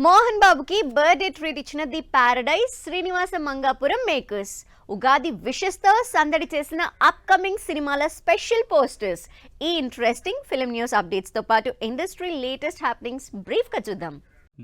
మోహన్ బాబుకి birthday treat ఇచ్చిన the paradise Srinivasa Mangapuram makers. Ugadi wishes తో సందడి చేసిన అప్కమింగ్ సినిమాల స్పెషల్ పోస్టర్స్. ఈ ఇంట్రెస్టింగ్ ఫిల్మ్ న్యూస్ అప్డేట్స్ తో పాటు ఇండస్ట్రీ లేటెస్ట్ హ్యాపెనింగ్స్ బ్రీఫ్ గా చూద్దాం.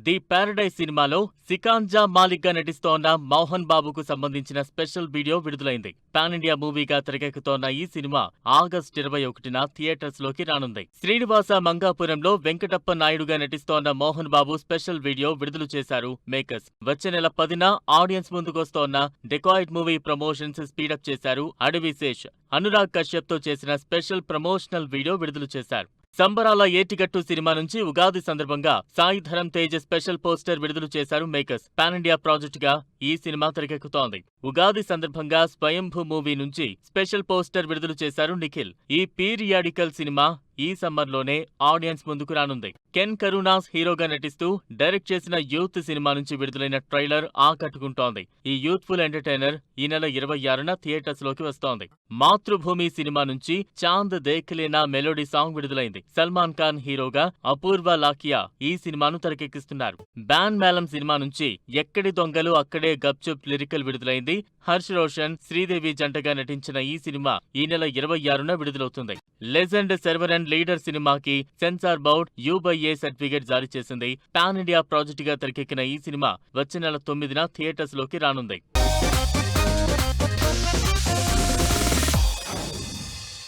ది పారడైజ్ సినిమాలో సికాంజా మాలిక్ గా నటిస్తోన్న మోహన్ బాబుకు సంబంధించిన స్పెషల్ వీడియో విడుదలైంది. పాన్ ఇండియా మూవీగా తెరకెక్కుతోన్న ఈ సినిమా ఆగస్టు 21న థియేటర్స్ లోకి రానుంది. శ్రీనివాస మంగాపురంలో వెంకటప్ప నాయుడుగా నటిస్తోన్న మోహన్ బాబు స్పెషల్ వీడియో విడుదల చేశారు మేకర్స్. వచ్చే నెల 10న ఆడియన్స్ ముందుకొస్తోన్న డెకాయిడ్ మూవీ ప్రమోషన్స్ స్పీడప్ చేశారు అడవిశేష్. అనురాగ్ కశ్యప్ తో చేసిన స్పెషల్ ప్రమోషనల్ వీడియో విడుదల చేశారు. సంబరాల ఏటిగట్టు సినిమా నుంచి ఉగాది సందర్భంగా సాయి ధరమ్ తేజ్ స్పెషల్ పోస్టర్ విడుదల చేశారు మేకర్స్. పాన్ ఇండియా ప్రాజెక్టుగా ఈ సినిమా తెరకెక్కుతోంది. ఉగాది సందర్భంగా స్వయంభూ మూవీ నుంచి స్పెషల్ పోస్టర్ విడుదల చేశారు నిఖిల్. ఈ పీరియాడికల్ సినిమా ఈ సమ్మర్లోనే ఆడియన్స్ ముందుకు రానుంది. కెన్ కరుణాస్ హీరోగా నటిస్తూ డైరెక్ట్ చేసిన యూత్ సినిమా నుంచి విడుదలైన ట్రైలర్ ఆకట్టుకుంటోంది. ఈ యూత్ఫుల్ ఎంటర్టైనర్ ఈ నెల 26న థియేటర్స్ లోకి వస్తోంది. మాతృభూమి సినిమా నుంచి చాంద్ దేఖ్లేనా మెలోడీ సాంగ్ విడుదలైంది. సల్మాన్ ఖాన్ హీరోగా అపూర్వ లాకియా ఈ సినిమాను తెరకెక్కిస్తున్నారు. బ్యాన్ మేళం సినిమా నుంచి ఎక్కడి దొంగలు అక్కడే గప్చుప్ లిరికల్ విడుదలైంది. హర్ష్ రోషన్, శ్రీదేవి జంటగా నటించిన ఈ సినిమా ఈ నెల 26న విడుదలవుతుంది. లెజెండ్ సెర్వరెంట్ లీడర్ సినిమాకి సెన్సార్ బోర్డ్ U/A సర్టిఫికేట్ జారీ చేసింది. పాన్ ఇండియా ప్రాజెక్టుగా తెరకెక్కిన ఈ సినిమా వచ్చే నెల 9న థియేటర్స్ లోకి రానుంది.